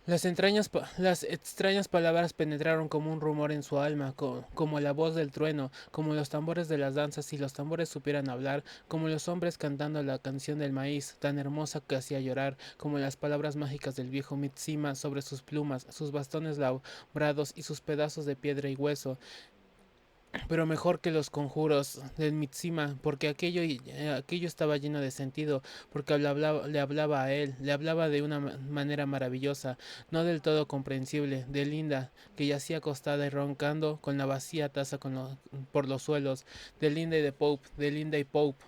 Las extrañas palabras penetraron como un rumor en su alma, como la voz del trueno, como los tambores de las danzas si los tambores supieran hablar, como los hombres cantando la canción del maíz, tan hermosa que hacía llorar, como las palabras mágicas del viejo Mitsima sobre sus plumas, sus bastones labrados y sus pedazos de piedra y hueso, pero mejor que los conjuros del Mitsima, porque aquello estaba lleno de sentido, porque le hablaba a él, le hablaba de una manera maravillosa, no del todo comprensible, de Linda, que yacía acostada y roncando con la vacía taza por los suelos, de Linda y de Pope, de Linda y Pope.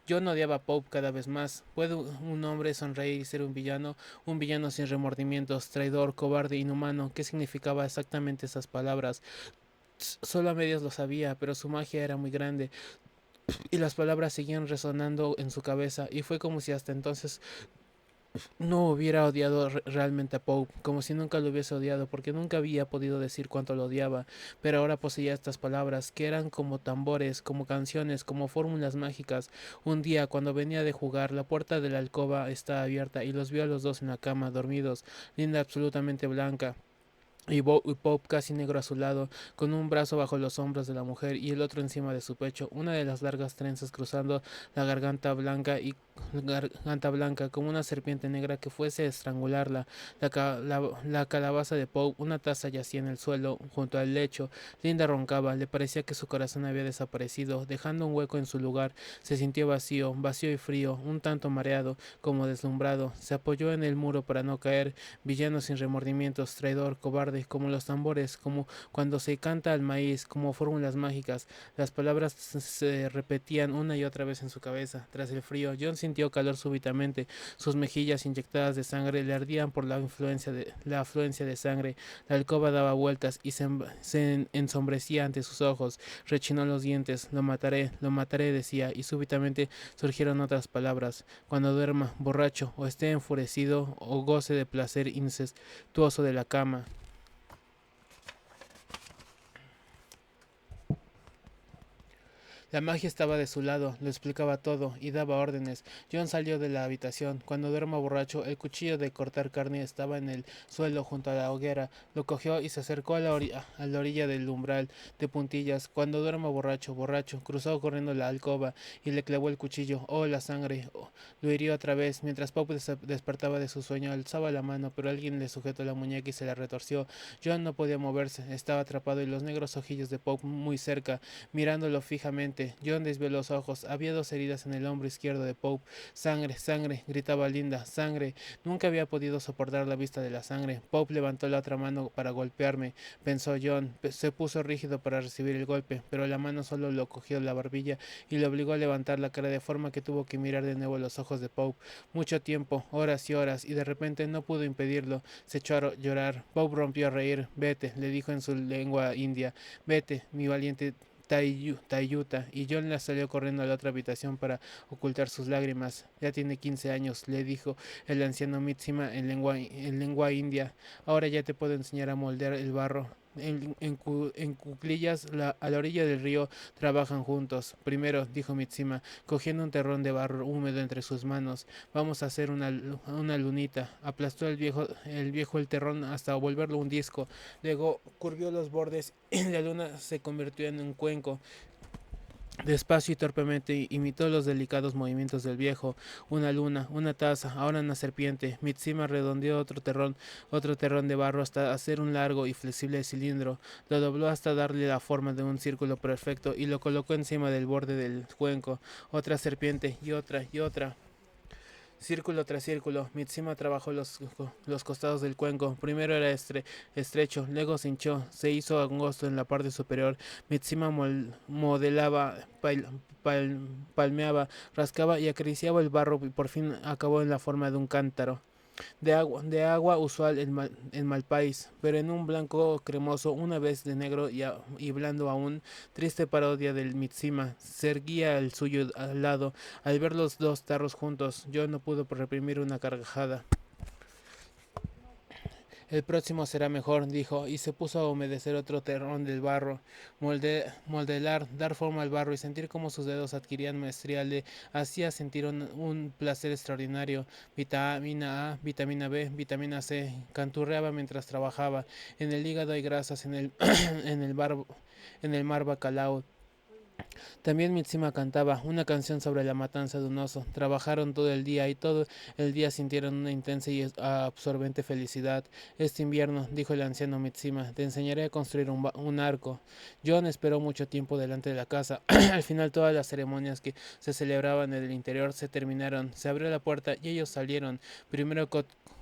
Yo no odiaba a Pope cada vez más. ¿Puede un hombre sonreír y ser un villano sin remordimientos, traidor, cobarde, inhumano? ¿Qué significaba exactamente esas palabras? Solo a medias lo sabía, pero su magia era muy grande y las palabras seguían resonando en su cabeza y fue como si hasta entonces no hubiera odiado realmente a Pope, como si nunca lo hubiese odiado porque nunca había podido decir cuánto lo odiaba, pero ahora poseía estas palabras que eran como tambores, como canciones, como fórmulas mágicas. Un día cuando venía de jugar, la puerta de la alcoba estaba abierta y los vio a los dos en la cama, dormidos, Linda absolutamente blanca y Bob casi negro a su lado, con un brazo bajo los hombros de la mujer y el otro encima de su pecho, una de las largas trenzas cruzando la garganta blanca como una serpiente negra que fuese a estrangularla. La calabaza de Poe, una taza yacía en el suelo junto al lecho. Linda roncaba, le parecía que su corazón había desaparecido, dejando un hueco en su lugar. Se sintió vacío, vacío y frío, un tanto mareado, como deslumbrado. Se apoyó en el muro para no caer, villano sin remordimientos, traidor, cobarde, como los tambores, como cuando se canta al maíz, como fórmulas mágicas. Las palabras se repetían una y otra vez en su cabeza. Tras el frío, John sintió calor súbitamente. Sus mejillas inyectadas de sangre le ardían por la afluencia de sangre. La alcoba daba vueltas y se ensombrecía ante sus ojos. Rechinó los dientes. Lo mataré, decía, y súbitamente surgieron otras palabras. Cuando duerma, borracho, o esté enfurecido, o goce de placer incestuoso de la cama. La magia estaba de su lado, lo explicaba todo y daba órdenes. John salió de la habitación. Cuando duerma borracho, el cuchillo de cortar carne estaba en el suelo junto a la hoguera. Lo cogió y se acercó a la orilla del umbral de puntillas. Cuando duerma borracho, borracho, cruzó corriendo la alcoba y le clavó el cuchillo. Oh, la sangre. Oh, lo hirió otra vez. Mientras Pop despertaba de su sueño, alzaba la mano, pero alguien le sujetó la muñeca y se la retorció. John no podía moverse, estaba atrapado y los negros ojillos de Pop muy cerca. Mirándolo fijamente, John desvió los ojos. Había dos heridas en el hombro izquierdo de Pope. Sangre, sangre, gritaba Linda, sangre. Nunca había podido soportar la vista de la sangre. Pope levantó la otra mano para golpearme, pensó John. Se puso rígido para recibir el golpe, pero la mano solo lo cogió la barbilla y le obligó a levantar la cara de forma que tuvo que mirar de nuevo los ojos de Pope. Mucho tiempo, horas y horas, y de repente no pudo impedirlo. Se echó a llorar. Pope rompió a reír. Vete, le dijo en su lengua india. Vete, mi valiente Tayuta, y John la salió corriendo a la otra habitación para ocultar sus lágrimas. Ya tiene 15 años, le dijo el anciano Mitsima en lengua india. Ahora ya te puedo enseñar a moldear el barro. En cuclillas a la orilla del río trabajan juntos. Primero, dijo Mitsima, cogiendo un terrón de barro húmedo entre sus manos, vamos a hacer una lunita. Aplastó el viejo el terrón hasta volverlo un disco. Luego curvió los bordes y la luna se convirtió en un cuenco. Despacio y torpemente imitó los delicados movimientos del viejo. Una luna, una taza, ahora una serpiente. Mitsima redondeó otro terrón de barro hasta hacer un largo y flexible cilindro. Lo dobló hasta darle la forma de un círculo perfecto y lo colocó encima del borde del cuenco. Otra serpiente y otra y otra. Círculo tras círculo, Mitsima trabajó los costados del cuenco. Primero era estrecho, luego se hinchó, se hizo angosto en la parte superior. Mitsima modelaba, palmeaba, rascaba y acariciaba el barro y por fin acabó en la forma de un cántaro de agua usual en Malpais, pero en un blanco cremoso, una vez de negro y blando aún, triste parodia del Mitsima. Se erguía el suyo al lado. Al ver los dos tarros juntos, yo no pude reprimir una carcajada. El próximo será mejor, dijo, y se puso a humedecer otro terrón del barro, moldear, dar forma al barro y sentir cómo sus dedos adquirían maestría le hacía sentir un placer extraordinario. Vitamina A, vitamina B, vitamina C, canturreaba mientras trabajaba. En el hígado hay grasas, en el, bar, en el mar bacalao. También Mitsima cantaba una canción sobre la matanza de un oso. Trabajaron todo el día y todo el día sintieron una intensa y absorbente felicidad. Este invierno, dijo el anciano Mitsima, te enseñaré a construir un arco. John esperó mucho tiempo delante de la casa. Al final todas las ceremonias que se celebraban en el interior se terminaron. Se abrió la puerta y ellos salieron. Primero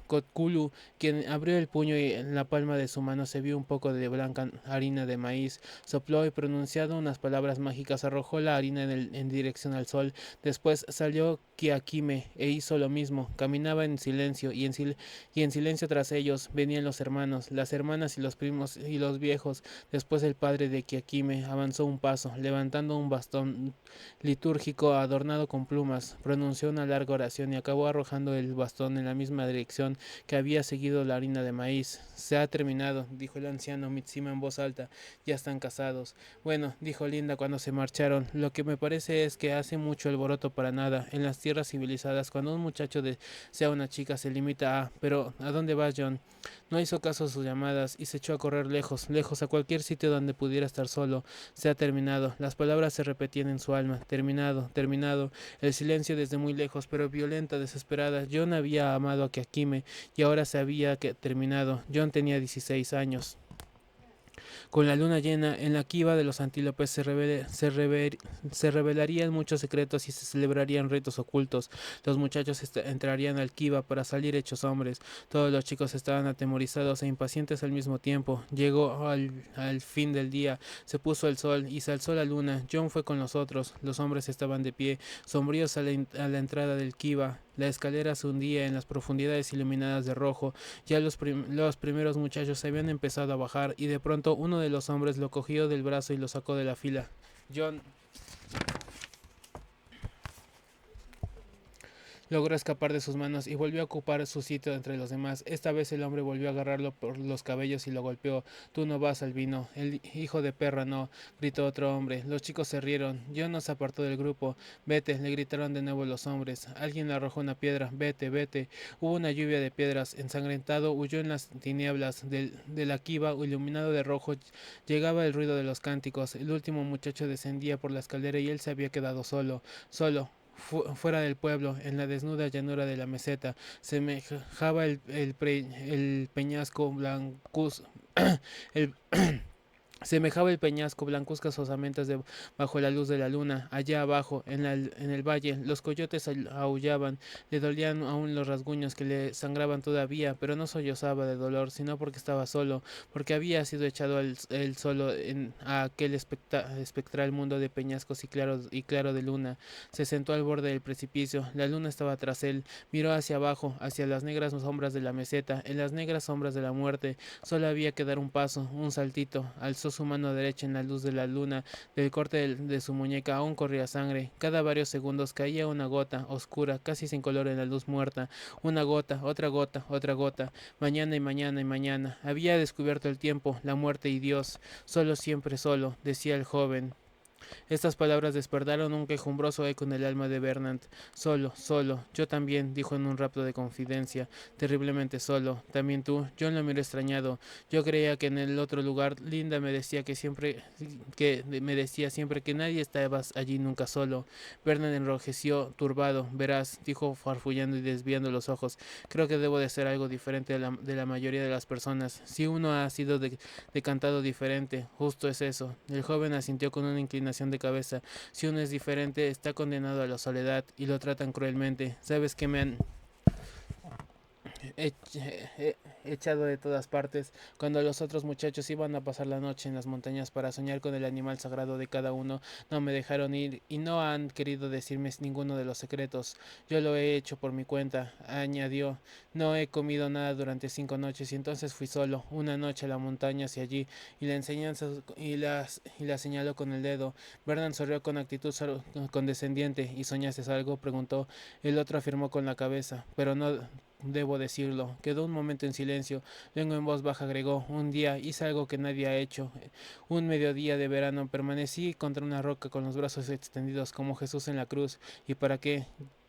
Kotkulu, quien abrió el puño y en la palma de su mano se vio un poco de blanca harina de maíz. Sopló y pronunciando unas palabras mágicas arrojó la harina en dirección al sol. Después salió Kiakime e hizo lo mismo. Caminaba en silencio y en silencio tras ellos venían los hermanos, las hermanas y los primos y los viejos. Después el padre de Kiakime avanzó un paso, levantando un bastón litúrgico adornado con plumas. Pronunció una larga oración y acabó arrojando el bastón en la misma dirección que había seguido la harina de maíz. Se ha terminado, dijo el anciano Mitsima en voz alta. Ya están casados. Bueno, dijo Linda cuando se marcharon, lo que me parece es que hace mucho alboroto para nada. En las tierras civilizadas, cuando un muchacho desea una chica, se limita a, pero ¿a dónde vas, John? No hizo caso a sus llamadas y se echó a correr lejos, lejos, a cualquier sitio donde pudiera estar solo. Se ha terminado. Las palabras se repetían en su alma. Terminado, terminado. El silencio desde muy lejos, pero violenta, desesperada. John había amado a Kiakime y ahora sabía que terminado. John tenía 16 años. Con la luna llena, en la quiva de los antílopes se revelarían muchos secretos y se celebrarían ritos ocultos. Los muchachos entrarían al kiva para salir hechos hombres. Todos los chicos estaban atemorizados e impacientes al mismo tiempo. Llegó al fin del día, se puso el sol y se alzó la luna. John fue con los otros. Los hombres estaban de pie, sombríos a la entrada del kiva. La escalera se hundía en las profundidades iluminadas de rojo. Ya los primeros muchachos habían empezado a bajar y de pronto uno de los hombres lo cogió del brazo y lo sacó de la fila. John logró escapar de sus manos y volvió a ocupar su sitio entre los demás. Esta vez el hombre volvió a agarrarlo por los cabellos y lo golpeó. Tú no vas al vino. El hijo de perra no, gritó otro hombre. Los chicos se rieron. John no se apartó del grupo. Vete, le gritaron de nuevo los hombres. Alguien le arrojó una piedra. Vete, vete. Hubo una lluvia de piedras. Ensangrentado huyó en las tinieblas de la quiva, iluminado de rojo. Llegaba el ruido de los cánticos. El último muchacho descendía por la escalera y él se había quedado solo, solo. Fuera del pueblo, en la desnuda llanura de la meseta, semejaba el peñasco blancuz, el, semejaba el peñasco blancuzcas osamentas bajo la luz de la luna. Allá abajo, en el valle, los coyotes aullaban. Le dolían aún los rasguños que le sangraban todavía, pero no sollozaba de dolor, sino porque estaba solo, porque había sido echado él solo a aquel espectral mundo de peñascos y claro de luna. Se sentó al borde del precipicio. La luna estaba tras él. Miró hacia abajo, hacia las negras sombras de la meseta, en las negras sombras de la muerte. Solo había que dar un paso, un saltito. Alzó su mano derecha en la luz de la luna. Del corte de su muñeca aún corría sangre. Cada varios segundos caía una gota, oscura, casi sin color en la luz muerta. Una gota, otra gota, otra gota. Mañana y mañana y mañana. Había descubierto el tiempo, la muerte y Dios. Solo, siempre solo, decía el joven. Estas palabras despertaron un quejumbroso eco en el alma de Bernard. Solo, solo. Yo también, dijo en un rapto de confidencia. Terriblemente solo. También tú. John lo miró extrañado. Yo creía que en el otro lugar Linda me decía siempre que nadie estaba allí nunca solo. Bernard enrojeció, turbado. Verás, dijo farfullando y desviando los ojos. Creo que debo de ser algo diferente de la mayoría de las personas. Si uno ha sido decantado diferente, justo es eso. El joven asintió con una inclinación de cabeza. Si uno es diferente, está condenado a la soledad y lo tratan cruelmente. ¿Sabes que me han echado de todas partes? Cuando los otros muchachos iban a pasar la noche en las montañas para soñar con el animal sagrado de cada uno, no me dejaron ir y no han querido decirme ninguno de los secretos. Yo lo he hecho por mi cuenta, añadió. No he comido nada durante 5 noches y entonces fui solo, una noche a la montaña hacia allí, y la enseñanza y la señaló con el dedo. Vernon sonrió con actitud condescendiente. ¿Y soñaste algo?, preguntó. El otro afirmó con la cabeza. debo decirlo. Quedó un momento en silencio. Luego en voz baja agregó: un día hice algo que nadie ha hecho. Un mediodía de verano permanecí contra una roca con los brazos extendidos como Jesús en la cruz. ¿Y para qué?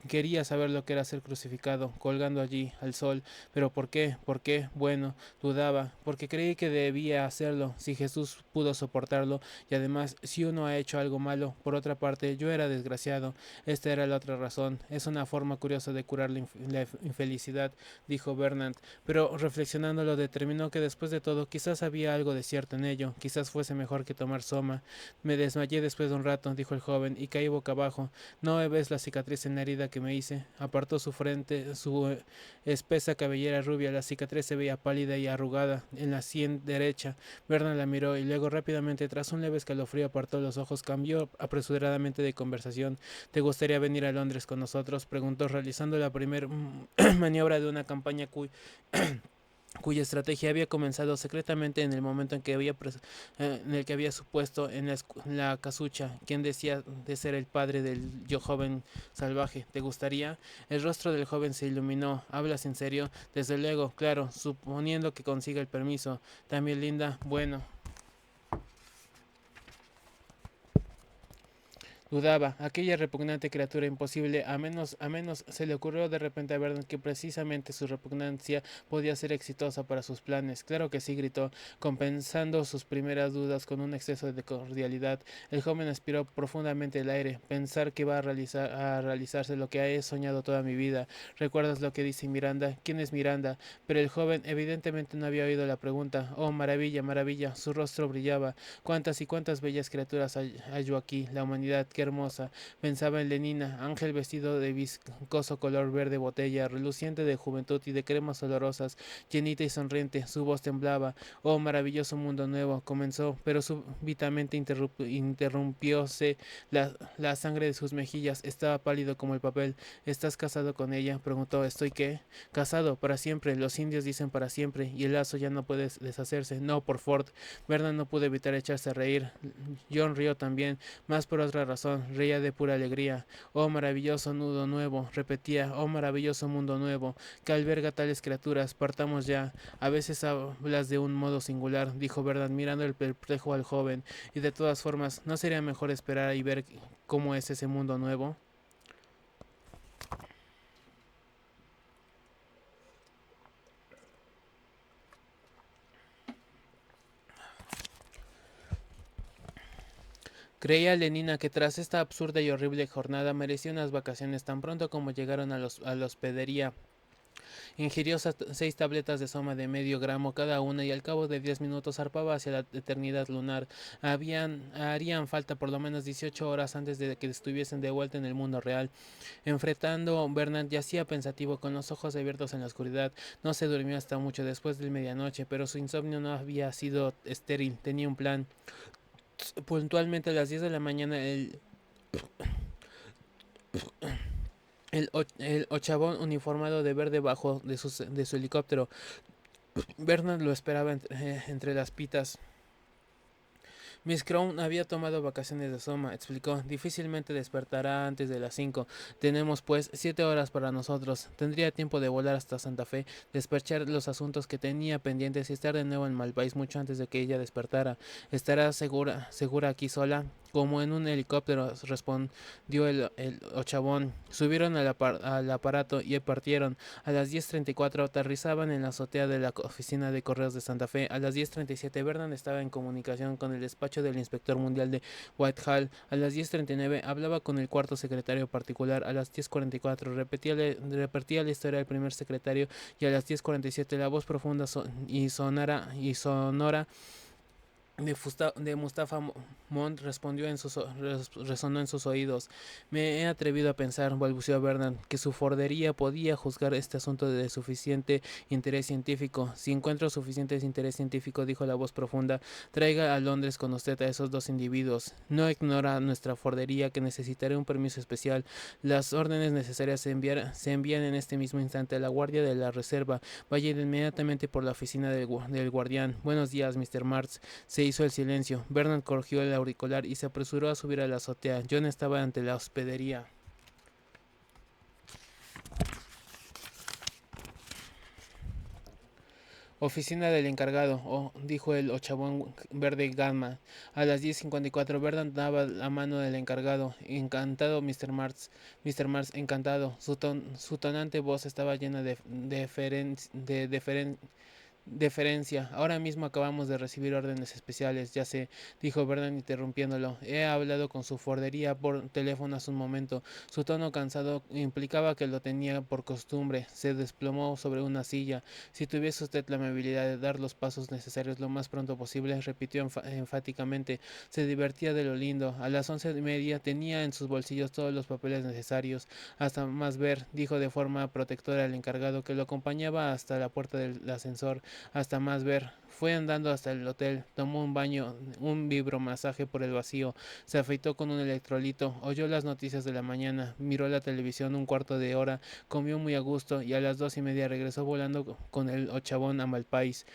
Quería saber lo que era ser crucificado, colgando allí, al sol. ¿Pero por qué? ¿Por qué? Bueno, dudaba, porque creí que debía hacerlo, si Jesús pudo soportarlo, y además, si uno ha hecho algo malo. Por otra parte, yo era desgraciado. Esta era la otra razón. Es una forma curiosa de curar la infelicidad, dijo Bernard, pero reflexionándolo determinó que después de todo quizás había algo de cierto en ello, quizás fuese mejor que tomar soma. Me desmayé después de un rato, dijo el joven, y caí boca abajo. ¿No ves la cicatriz en la herida que me hice? Apartó su frente, su espesa cabellera rubia. La cicatriz se veía pálida y arrugada en la sien derecha. Bernard la miró y luego rápidamente, tras un leve escalofrío, apartó los ojos. Cambió apresuradamente de conversación. ¿Te gustaría venir a Londres con nosotros?, preguntó, realizando la primera maniobra de una campaña cuya estrategia había comenzado secretamente en el momento en el que había supuesto en la casucha, quien decía de ser el padre del joven salvaje. ¿Te gustaría? El rostro del joven se iluminó. ¿Hablas en serio? Desde luego, claro, suponiendo que consiga el permiso. También linda. Bueno. Dudaba, aquella repugnante criatura imposible. A menos se le ocurrió de repente a Vernon que precisamente su repugnancia podía ser exitosa para sus planes. Claro que sí, gritó, compensando sus primeras dudas con un exceso de cordialidad. El joven aspiró profundamente el aire. Pensar que va a realizarse lo que he soñado toda mi vida. ¿Recuerdas lo que dice Miranda? ¿Quién es Miranda? Pero el joven evidentemente no había oído la pregunta. Oh, maravilla, maravilla. Su rostro brillaba. Cuántas y cuántas bellas criaturas hallo aquí. La humanidad, qué hermosa. Pensaba en Lenina, ángel vestido de viscoso color verde botella, reluciente de juventud y de cremas olorosas, llenita y sonriente. Su voz temblaba. Oh, maravilloso mundo nuevo, comenzó, pero súbitamente interrumpióse la sangre de sus mejillas. Estaba pálido como el papel. ¿Estás casado con ella?, preguntó. ¿Estoy qué? Casado, para siempre. Los indios dicen para siempre, y el lazo ya no puede deshacerse. No, por Ford. Bernard no pudo evitar echarse a reír. John rió también, más por otra razón. Reía de pura alegría. Oh, maravilloso nudo nuevo, repetía. Oh, maravilloso mundo nuevo, que alberga tales criaturas. Partamos ya. A veces hablas de un modo singular, dijo Bernard, mirando el perplejo al joven. Y de todas formas, ¿no sería mejor esperar y ver cómo es ese mundo nuevo? Creía Lenina que tras esta absurda y horrible jornada merecía unas vacaciones. Tan pronto como llegaron a la hospedería, ingirió 6 tabletas de soma de medio gramo cada una, y al cabo de 10 minutos zarpaba hacia la eternidad lunar. Harían falta por lo menos 18 horas antes de que estuviesen de vuelta en el mundo real. Enfrentando, Bernard yacía pensativo con los ojos abiertos en la oscuridad. No se durmió hasta mucho después de medianoche, pero su insomnio no había sido estéril. Tenía un plan. Puntualmente a las 10 de la mañana, el ochavón uniformado de verde bajó de su helicóptero. Bernard lo esperaba entre las pitas. Miss Crown había tomado vacaciones de soma, explicó. Difícilmente despertará antes de las 5. Tenemos pues 7 horas para nosotros. Tendría tiempo de volar hasta Santa Fe, despachar los asuntos que tenía pendientes y estar de nuevo en Malpaís mucho antes de que ella despertara. ¿Estará segura aquí sola? Como en un helicóptero, respondió el ochavón. Subieron al aparato y partieron. A las 10:34 aterrizaban en la azotea de la oficina de correos de Santa Fe. A las 10:37 Vernon estaba en comunicación con el despacho del inspector mundial de Whitehall. A las 10:39 hablaba con el cuarto secretario particular. A las 10:44 repetía la historia del primer secretario, y a las 10:47 la voz profunda y sonora de Mustafa Mont resonó en sus oídos. Me he atrevido a pensar, balbuceó Bernard, que su fordería podía juzgar este asunto de suficiente interés científico. Si encuentro suficiente interés científico, dijo la voz profunda, traiga a Londres con usted a esos dos individuos. No ignora nuestra fordería que necesitaré un permiso especial. Las órdenes necesarias se envían en este mismo instante a la guardia de la reserva. Vaya inmediatamente por la oficina del guardián. Buenos días, Mr. Marx. Se hizo el silencio. Bernard cogió el auricular y se apresuró a subir a la azotea. John estaba ante la hospedería. Oficina del encargado, dijo el ochavón verde Gamma. A las 10:54 Verdon daba la mano del encargado. Encantado, Mr. Mars, encantado. Su tonante voz estaba llena de deferencia. Ahora mismo acabamos de recibir órdenes especiales, ya sé, dijo Vernon interrumpiéndolo. He hablado con su fordería por teléfono hace un momento. Su tono cansado implicaba que lo tenía por costumbre. Se desplomó sobre una silla. Si tuviese usted la amabilidad de dar los pasos necesarios lo más pronto posible, repitió enfáticamente. Se divertía de lo lindo. A las 11:30 tenía en sus bolsillos todos los papeles necesarios. Hasta más ver, dijo de forma protectora al encargado que lo acompañaba hasta la puerta del ascensor. Hasta más ver. Fue andando hasta el hotel, tomó un baño, un vibromasaje por el vacío, se afeitó con un electrolito, oyó las noticias de la mañana, miró la televisión un cuarto de hora, comió muy a gusto y a las 2:30 regresó volando con el ochavón a Malpais.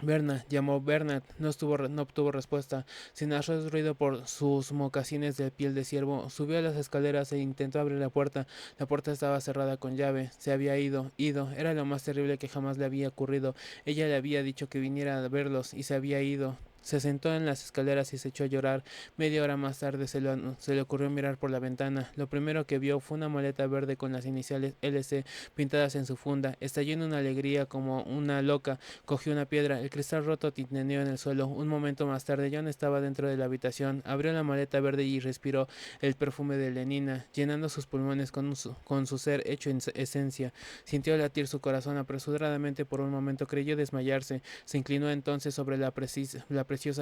Berna, llamó Bernard, no obtuvo respuesta. Sin hacer ruido por sus mocasines de piel de ciervo, subió a las escaleras e intentó abrir la puerta. La puerta estaba cerrada con llave. Se había ido. Era lo más terrible que jamás le había ocurrido. Ella le había dicho que viniera a verlos y se había ido. Se sentó en las escaleras y se echó a llorar. Media hora más tarde se le ocurrió mirar por la ventana. Lo primero que vio fue una maleta verde con las iniciales LC pintadas en su funda. Estalló en una alegría como una loca. Cogió una piedra, el cristal roto tintineó en el suelo. Un momento más tarde, John estaba dentro de la habitación. Abrió la maleta verde y respiró el perfume de Lenina, llenando sus pulmones con su ser hecho en esencia. Sintió latir su corazón apresuradamente por un momento, creyó desmayarse. Se inclinó entonces sobre la preciosa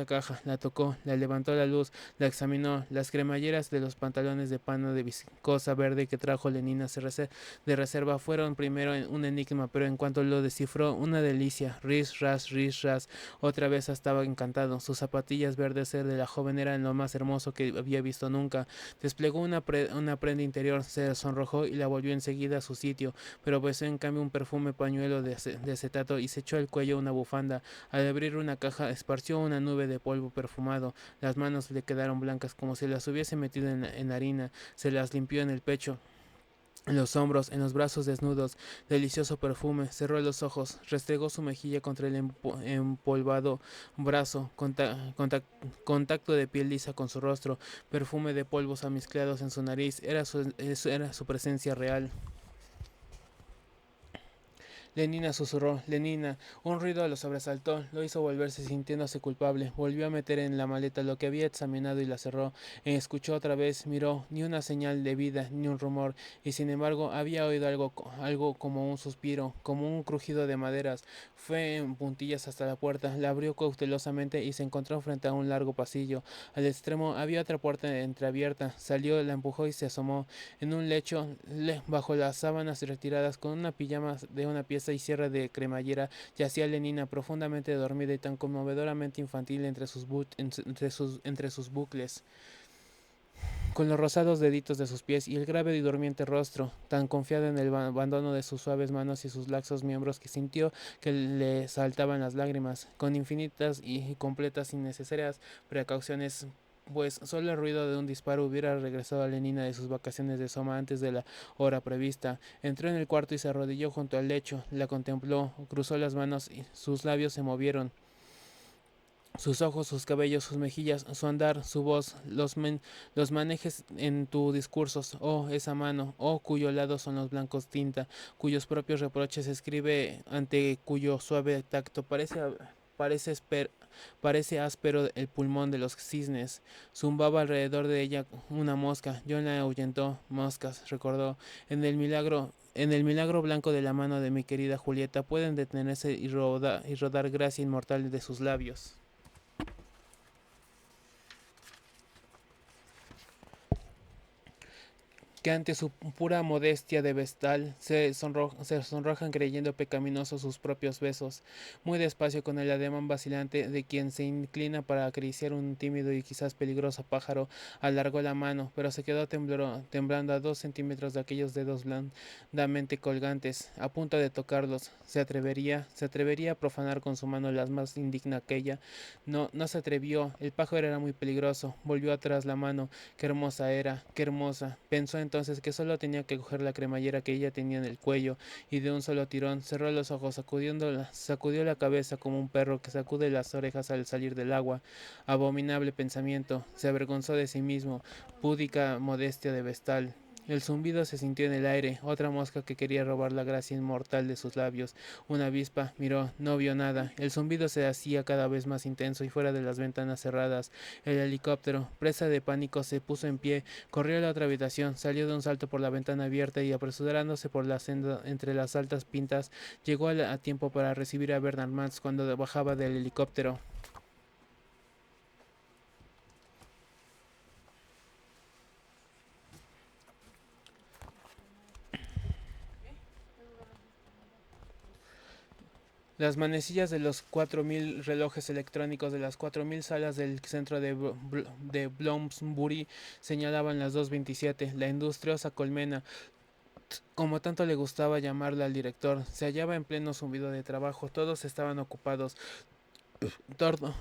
caja, la tocó, la levantó a la luz, la examinó. Las cremalleras de los pantalones de pano de viscosa verde que trajo Lenina de reserva fueron primero un enigma, pero en cuanto lo descifró, una delicia. Ris, ras. Otra vez estaba encantado. Sus zapatillas verdes de la joven eran lo más hermoso que había visto nunca. Desplegó una prenda interior, se sonrojó y la volvió enseguida a su sitio, pero besó en cambio un perfume pañuelo de acetato y se echó al cuello una bufanda. Al abrir una caja, esparció una nube de polvo perfumado. Las manos le quedaron blancas como si las hubiese metido en harina. Se las limpió en el pecho, en los hombros, en los brazos desnudos, delicioso perfume. Cerró los ojos, restregó su mejilla contra el empolvado brazo, contacto de piel lisa con su rostro, perfume de polvos amezclados en su nariz. Era su presencia real. Lenina susurró, Lenina. Un ruido lo sobresaltó, lo hizo volverse sintiéndose culpable. Volvió a meter en la maleta lo que había examinado y la cerró. Escuchó otra vez, miró, ni una señal de vida, ni un rumor, y sin embargo había oído algo como un suspiro, como un crujido de maderas. Fue en puntillas hasta la puerta, la abrió cautelosamente y se encontró frente a un largo pasillo. Al extremo había otra puerta entreabierta. Salió, la empujó y se asomó. En un lecho, bajo las sábanas retiradas, con una pijama de una pieza y cierre de cremallera, yacía Lenina, profundamente dormida y tan conmovedoramente infantil entre sus bucles, con los rosados deditos de sus pies y el grave y durmiente rostro, tan confiado en el abandono de sus suaves manos y sus laxos miembros que sintió que le saltaban las lágrimas, con infinitas y completas innecesarias precauciones, pues solo el ruido de un disparo hubiera regresado a Lenina de sus vacaciones de Soma antes de la hora prevista. Entró en el cuarto y se arrodilló junto al lecho, la contempló, cruzó las manos y sus labios se movieron. Sus ojos, sus cabellos, sus mejillas, su andar, su voz, los manejes en tu discursos, oh, esa mano, oh, cuyo lado son los blancos tinta, cuyos propios reproches escribe, ante cuyo suave tacto parece, esper- parece áspero el pulmón de los cisnes. Zumbaba alrededor de ella una mosca. John la ahuyentó. Moscas, recordó. En el milagro blanco de la mano de mi querida Julieta pueden detenerse y rodar gracia inmortal de sus labios. Que ante su pura modestia de vestal se sonrojan creyendo pecaminosos sus propios besos. Muy despacio, con el ademán vacilante de quien se inclina para acariciar un tímido y quizás peligroso pájaro, alargó la mano, pero se quedó temblando a 2 centímetros de aquellos dedos blandamente colgantes, a punto de tocarlos. Se atrevería a profanar con su mano las más indigna aquella. No, no se atrevió. El pájaro era muy peligroso. Volvió atrás la mano. Qué hermosa era, qué hermosa. Pensó entonces entonces que solo tenía que coger la cremallera que ella tenía en el cuello y de un solo tirón cerró los ojos, sacudió la cabeza como un perro que sacude las orejas al salir del agua. Abominable pensamiento, se avergonzó de sí mismo, púdica modestia de vestal. El zumbido se sintió en el aire, otra mosca que quería robar la gracia inmortal de sus labios. Una avispa miró, no vio nada. El zumbido se hacía cada vez más intenso y fuera de las ventanas cerradas. El helicóptero, presa de pánico, se puso en pie, corrió a la otra habitación, salió de un salto por la ventana abierta y apresurándose por la senda entre las altas pintas, llegó a tiempo para recibir a Bernard Mans cuando bajaba del helicóptero. Las manecillas de los 4000 relojes electrónicos de las 4000 salas del centro de Bloomsbury señalaban las 2:27. La industriosa colmena, como tanto le gustaba llamarla al director, se hallaba en pleno zumbido de trabajo. Todos estaban ocupados. Torno,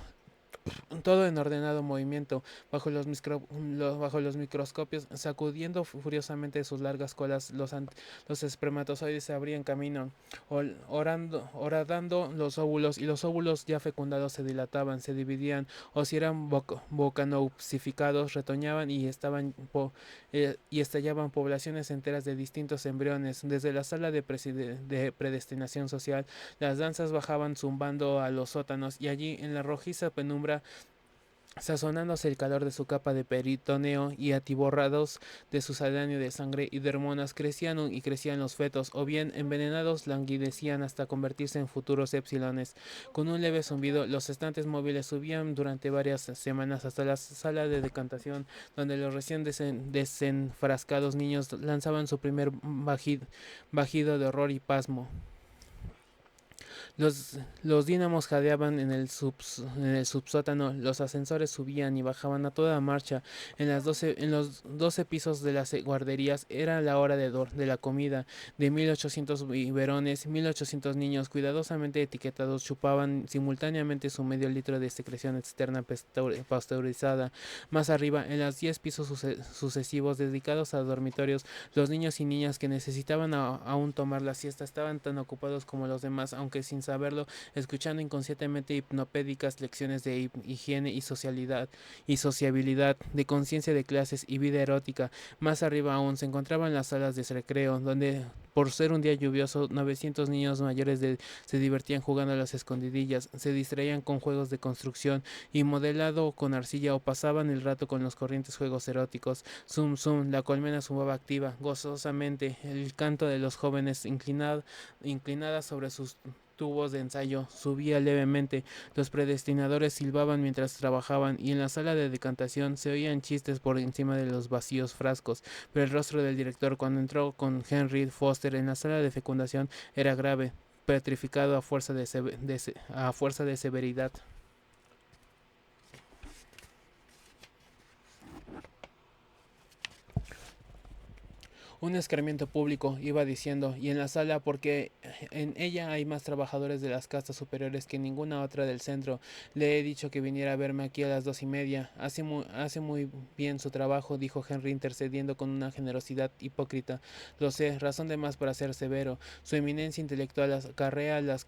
todo en ordenado movimiento, bajo los microscopios, sacudiendo furiosamente sus largas colas, los espermatozoides se abrían camino, horadando los óvulos, y los óvulos ya fecundados se dilataban, se dividían, o si eran bocanopsificados, retoñaban y estallaban poblaciones enteras de distintos embriones. Desde la sala de predestinación social, las danzas bajaban zumbando a los sótanos, y allí, en la rojiza penumbra, sazonándose el calor de su capa de peritoneo y atiborrados de su saldaño de sangre y de hormonas, crecían y crecían los fetos, o bien, envenenados, languidecían hasta convertirse en futuros epsilones. Con un leve zumbido, los estantes móviles subían durante varias semanas hasta la sala de decantación, donde los recién desenfrascados niños lanzaban su primer bajido de horror y pasmo. Los dínamos jadeaban en el subsótano, los ascensores subían y bajaban a toda marcha. En los 12 pisos de las guarderías era la hora de la comida. De 1800 biberones, 1800 niños cuidadosamente etiquetados chupaban simultáneamente su medio litro de secreción externa pasteurizada. Más arriba, en los 10 pisos sucesivos dedicados a dormitorios, los niños y niñas que necesitaban aún tomar la siesta estaban tan ocupados como los demás, aunque sin saberlo, escuchando inconscientemente hipnopédicas lecciones de higiene y sociabilidad, de conciencia de clases y vida erótica. Más arriba aún se encontraban las salas de recreo, donde por ser un día lluvioso, 900 niños se divertían jugando a las escondidillas, se distraían con juegos de construcción y modelado con arcilla, o pasaban el rato con los corrientes juegos eróticos. Zum zum, la colmena zumbaba activa, gozosamente, el canto de los jóvenes inclinada sobre sus tubos de ensayo subía levemente, los predestinadores silbaban mientras trabajaban, y en la sala de decantación se oían chistes por encima de los vacíos frascos, pero el rostro del director cuando entró con Henry Foster en la sala de fecundación era grave, petrificado a fuerza de severidad. Un escarmiento público, iba diciendo, y en la sala, porque en ella hay más trabajadores de las castas superiores que ninguna otra del centro. Le he dicho que viniera a verme aquí a las 2:30. Hace muy bien su trabajo, dijo Henry, intercediendo con una generosidad hipócrita. Lo sé, razón de más para ser severo. Su eminencia intelectual acarrea las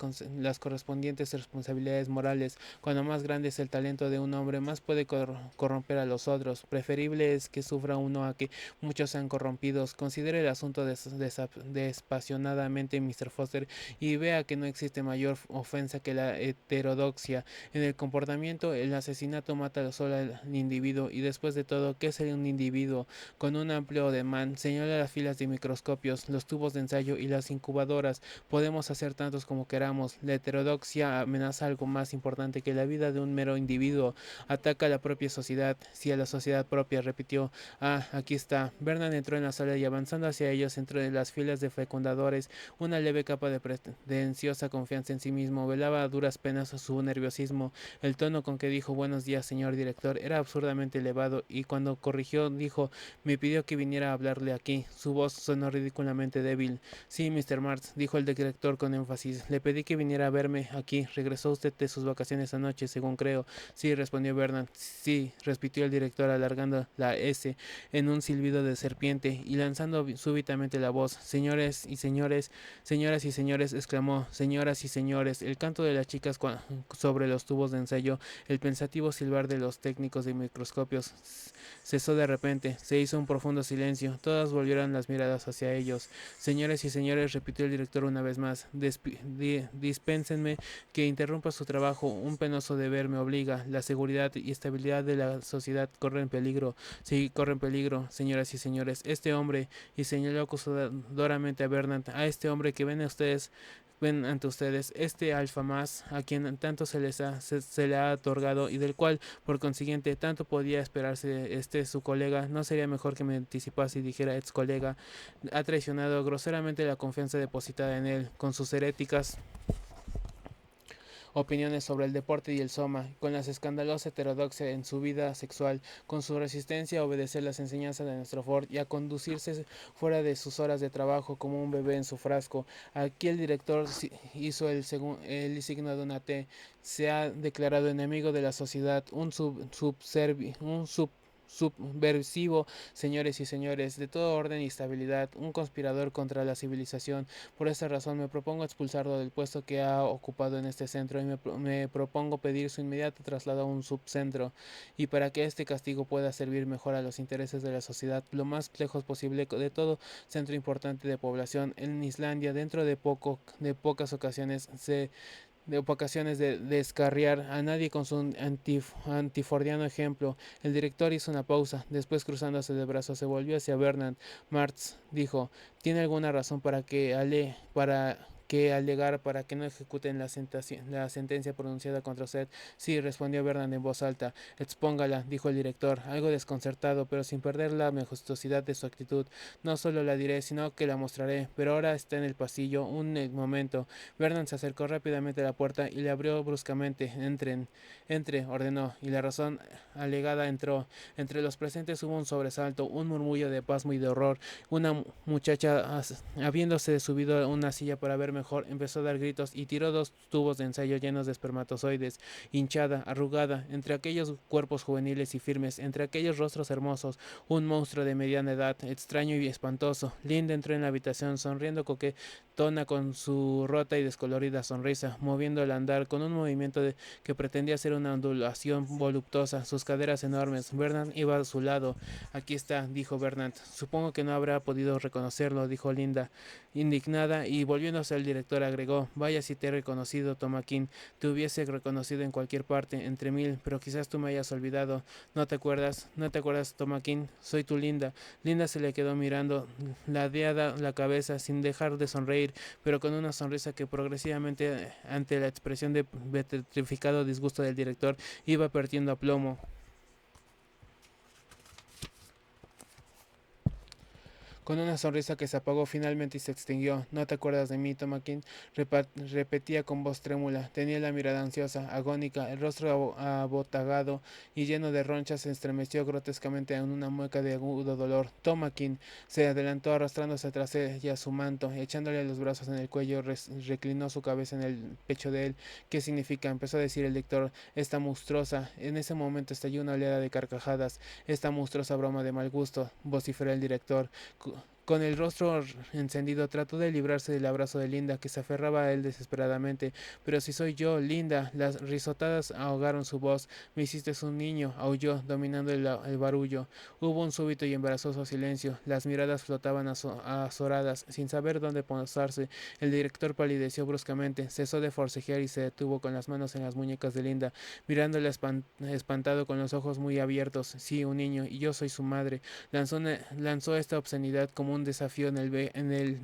correspondientes responsabilidades morales. Cuando más grande es el talento de un hombre, más puede corromper a los otros. Preferible es que sufra uno a que muchos sean corrompidos. Considere el asunto desapasionadamente, Mr. Foster, y vea que no existe mayor ofensa que la heterodoxia. En el comportamiento, el asesinato mata solo al individuo, y después de todo, ¿qué es un individuo? Con un amplio ademán, señala las filas de microscopios, los tubos de ensayo y las incubadoras. Podemos hacer tantos como queramos. La heterodoxia amenaza algo más importante que la vida de un mero individuo. Ataca a la propia sociedad. Sí, a la sociedad propia, repitió. Ah, aquí está. Bernard entró en la sala y avanzó avanzando hacia ellos entre las filas de fecundadores, una leve capa de pretenciosa confianza en sí mismo velaba a duras penas su nerviosismo. El tono con que dijo buenos días, señor director, era absurdamente elevado, y cuando corrigió dijo me pidió que viniera a hablarle aquí. Su voz sonó ridículamente débil. Sí, Mr. Marx, dijo el director con énfasis, le pedí que viniera a verme aquí. Regresó usted de sus vacaciones anoche, según creo. Sí, respondió Bernard. Sí, repitió el director alargando la S en un silbido de serpiente y lanzando súbitamente la voz. Señores y señores, señoras y señores, exclamó. Señoras y señores, el canto de las chicas sobre los tubos de ensayo, el pensativo silbar de los técnicos de microscopios cesó de repente. Se hizo un profundo silencio. Todas volvieron las miradas hacia ellos. Señores y señores, repitió el director una vez más, dispénsenme que interrumpa su trabajo. Un penoso deber me obliga. La seguridad y estabilidad de la sociedad corren peligro. Sí, corren peligro, señoras y señores. Este hombre, y señaló acusadoramente a Bernard, a este hombre que ven ante ustedes, este alfa más, a quien tanto se le ha otorgado y del cual, por consiguiente, tanto podía esperarse su colega, no sería mejor que me anticipase y dijera ex colega, ha traicionado groseramente la confianza depositada en él, con sus heréticas opiniones sobre el deporte y el soma, con la escandalosa heterodoxia en su vida sexual, con su resistencia a obedecer las enseñanzas de nuestro Ford y a conducirse fuera de sus horas de trabajo como un bebé en su frasco. Aquí el director hizo el signo de una T. Se ha declarado enemigo de la sociedad, un subversivo, señores y señores, de todo orden y estabilidad, un conspirador contra la civilización. Por esta razón me propongo expulsarlo del puesto que ha ocupado en este centro y me propongo pedir su inmediato traslado a un subcentro, y para que este castigo pueda servir mejor a los intereses de la sociedad, lo más lejos posible de todo centro importante de población en Islandia. Dentro de pocas ocasiones de descarriar a nadie con su antifordiano ejemplo. El director hizo una pausa, después cruzándose de brazos se volvió hacia Bernard. Marx dijo, ¿tiene alguna razón para que alegar para que no ejecuten la sentencia pronunciada contra usted? Sí, respondió Bernard en voz alta. Expóngala, dijo el director, algo desconcertado, pero sin perder la majestuosidad de su actitud. No solo la diré, sino que la mostraré, pero ahora está en el pasillo. Un momento. Vernon se acercó rápidamente a la puerta y le abrió bruscamente. Entre, ordenó, y la razón alegada entró. Entre los presentes hubo un sobresalto, un murmullo de pasmo y de horror. Una muchacha, habiéndose subido a una silla para ver mejor, empezó a dar gritos y tiró dos tubos de ensayo llenos de espermatozoides, hinchada, arrugada, entre aquellos cuerpos juveniles y firmes, entre aquellos rostros hermosos, un monstruo de mediana edad, extraño y espantoso. Linda entró en la habitación, sonriendo coquetona con su rota y descolorida sonrisa, moviendo el andar con un movimiento que pretendía ser una ondulación voluptuosa, sus caderas enormes. Bernard iba a su lado. Aquí está, dijo Bernard. Supongo que no habrá podido reconocerlo, dijo Linda, indignada, y volviéndose al director agregó, vaya si te he reconocido, Tomaquín, te hubiese reconocido en cualquier parte, entre mil, pero quizás tú me hayas olvidado. ¿No te acuerdas, Tomaquín? Soy tu Linda. Linda se le quedó mirando, ladeada la cabeza, sin dejar de sonreír, pero con una sonrisa que progresivamente, ante la expresión de petrificado disgusto del director, iba perdiendo aplomo. Con una sonrisa que se apagó finalmente y se extinguió. ¿No te acuerdas de mí, Tomaquín? Repetía con voz trémula. Tenía la mirada ansiosa, agónica, el rostro abotagado y lleno de ronchas. Se estremeció grotescamente en una mueca de agudo dolor. Tomaquín se adelantó arrastrándose tras ella su manto, echándole los brazos en el cuello, reclinó su cabeza en el pecho de él. ¿Qué significa? Empezó a decir el lector. Esta monstruosa. En ese momento estalló una oleada de carcajadas. Esta monstruosa broma de mal gusto, vociferó el director. Con el rostro encendido trató de librarse del abrazo de Linda, que se aferraba a él desesperadamente. Pero si soy yo, Linda. Las risotadas ahogaron su voz. Me hiciste un niño, aulló, dominando el barullo. Hubo un súbito y embarazoso silencio. Las miradas flotaban azoradas, sin saber dónde posarse. El director palideció bruscamente, cesó de forcejear y se detuvo con las manos en las muñecas de Linda, mirándola espantado con los ojos muy abiertos. Sí, un niño, y yo soy su madre. Lanzó esta obscenidad como un desafío en el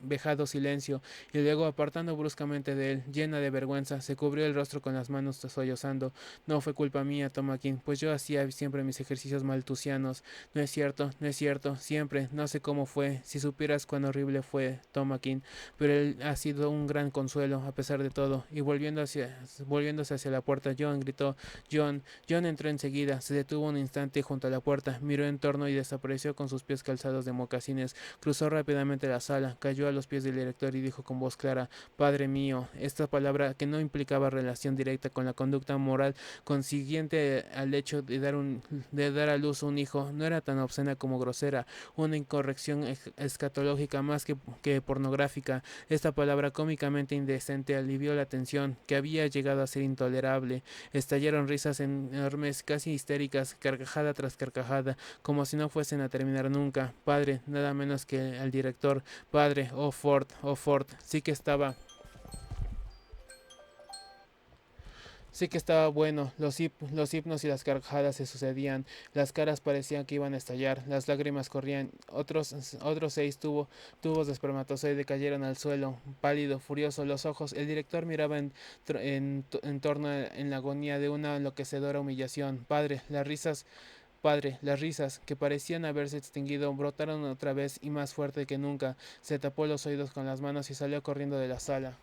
vejado silencio, y luego, apartando bruscamente de él, llena de vergüenza, se cubrió el rostro con las manos sollozando. No fue culpa mía, Tomaquín, pues yo hacía siempre mis ejercicios maltusianos. No es cierto, no es cierto, siempre, no sé cómo fue, si supieras cuán horrible fue, Tomaquín, pero él ha sido un gran consuelo, a pesar de todo. Y volviéndose hacia la puerta, John gritó, John. John entró enseguida, se detuvo un instante junto a la puerta, miró en torno y desapareció con sus pies calzados de mocasines. Cruzó rápidamente la sala, cayó a los pies del director y dijo con voz clara, Padre mío. Esta palabra, que no implicaba relación directa con la conducta moral consiguiente al hecho de dar a luz un hijo, no era tan obscena como grosera, una incorrección escatológica más que pornográfica. Esta palabra cómicamente indecente alivió la tensión, que había llegado a ser intolerable. Estallaron risas enormes, casi histéricas, carcajada tras carcajada, como si no fuesen a terminar nunca. Padre, nada menos que al director. Padre, oh Ford, sí que estaba bueno, los himnos y las carcajadas se sucedían, las caras parecían que iban a estallar, las lágrimas corrían, otros seis tubos de espermatozoide cayeron al suelo, pálido, furioso, los ojos, el director miraba en torno en la agonía de una enloquecedora humillación. Padre, las risas, que parecían haberse extinguido, brotaron otra vez y más fuerte que nunca. Se tapó los oídos con las manos y salió corriendo de la sala.